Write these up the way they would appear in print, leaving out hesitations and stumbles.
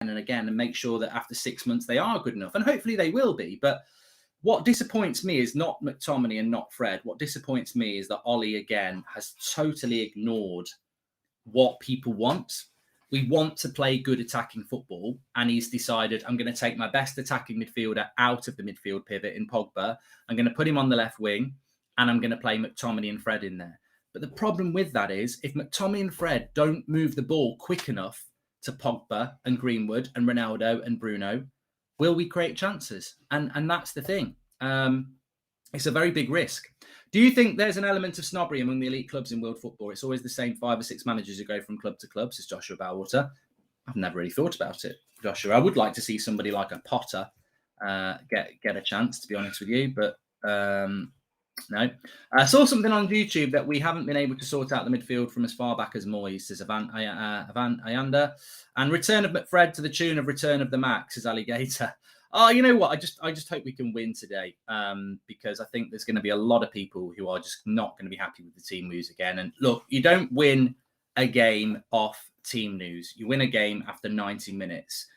and again and make sure that after 6 months they are good enough. And hopefully they will be. But what disappoints me is not McTominay and not Fred. What disappoints me is that Ollie, again, has totally ignored what people want. We want to play good attacking football, and he's decided, I'm going to take my best attacking midfielder out of the midfield pivot in Pogba. I'm going to put him on the left wing, and I'm going to play McTominay and Fred in there. But the problem with that is, if McTominay and Fred don't move the ball quick enough to Pogba and Greenwood and Ronaldo and Bruno, will we create chances? And that's the thing. It's a very big risk. Do you think there's an element of snobbery among the elite clubs in world football? It's always the same 5 or 6 managers who go from club to club, says Joshua Bowwater. I've never really thought about it, Joshua. I would like to see somebody like a Potter get a chance, to be honest with you. But no. I saw something on YouTube that we haven't been able to sort out the midfield from as far back as Moyes, says Avan Ayanda. And return of McFred to the tune of Return of the Max, says Alligator. Oh, you know what? I just hope we can win today, because I think there's going to be a lot of people who are just not going to be happy with the team news again. And look, you don't win a game off team news. You win a game after 90 minutes.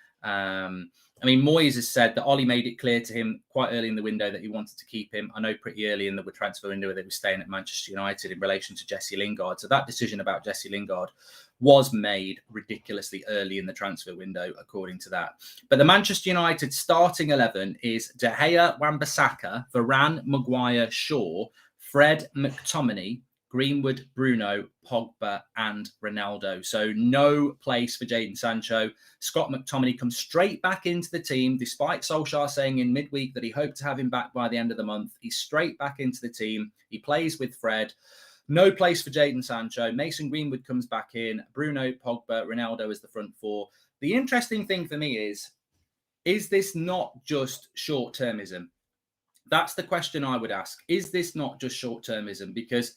I mean, Moyes has said that Ollie made it clear to him quite early in the window that he wanted to keep him. I know pretty early in the transfer window where they were staying at Manchester United in relation to Jesse Lingard. So that decision about Jesse Lingard was made ridiculously early in the transfer window, according to that. But the Manchester United starting 11 is De Gea, Wan-Bissaka, Varane, Maguire, Shaw, Fred, McTominay, Greenwood, Bruno, Pogba, and Ronaldo. So no place for Jadon Sancho. Scott McTominay comes straight back into the team, despite Solskjaer saying in midweek that he hoped to have him back by the end of the month. He's straight back into the team. He plays with Fred. No place for Jadon Sancho. Mason Greenwood comes back in. Bruno, Pogba, Ronaldo as the front four. The interesting thing for me is this not just short-termism? That's the question I would ask. Is this not just short-termism? Because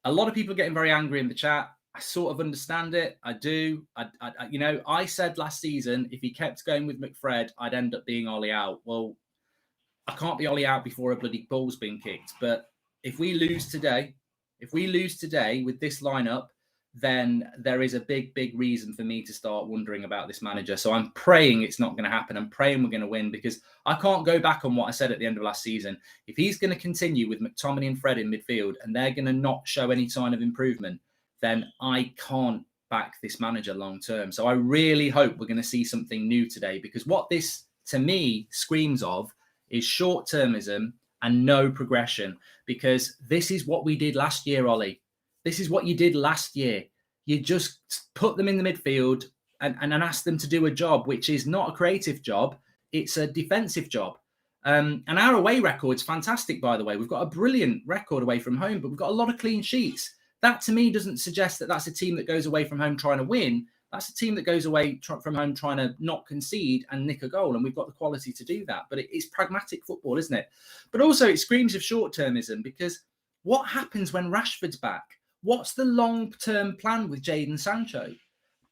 a lot of people are getting very angry in the chat. I sort of understand it. I do. I said last season, if he kept going with McFred, I'd end up being Ollie out. Well, I can't be Ollie out before a bloody ball's been kicked. But if we lose today with this lineup, then there is a big, big reason for me to start wondering about this manager. So I'm praying it's not going to happen. I'm praying we're going to win, because I can't go back on what I said at the end of last season. If he's going to continue with McTominay and Fred in midfield and they're going to not show any sign of improvement, then I can't back this manager long term. So I really hope we're going to see something new today, because what this, to me, screams of is short-termism and no progression, because this is what we did last year, Ollie. This is what you did last year. You just put them in the midfield and ask them to do a job, which is not a creative job. It's a defensive job. And our away record's fantastic, by the way. We've got a brilliant record away from home, but we've got a lot of clean sheets. That, to me, doesn't suggest that that's a team that goes away from home trying to win. That's a team that goes away from home trying to not concede and nick a goal. And we've got the quality to do that. But it's pragmatic football, isn't it? But also it screams of short-termism, because what happens when Rashford's back? What's the long-term plan with Jadon Sancho?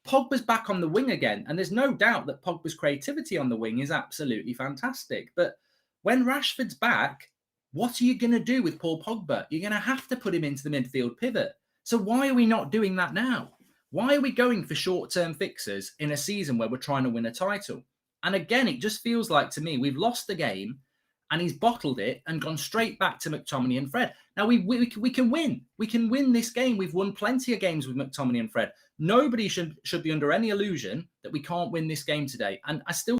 Pogba's back on the wing again, and there's no doubt that Pogba's creativity on the wing is absolutely fantastic. But when Rashford's back, what are you going to do with Paul Pogba? You're going to have to put him into the midfield pivot. So why are we not doing that now? Why are we going for short-term fixes in a season where we're trying to win a title? And again, it just feels like, to me, we've lost the game, and he's bottled it and gone straight back to McTominay and Fred. Now, we can win. We can win this game. We've won plenty of games with McTominay and Fred. Nobody should be under any illusion that we can't win this game today. And I still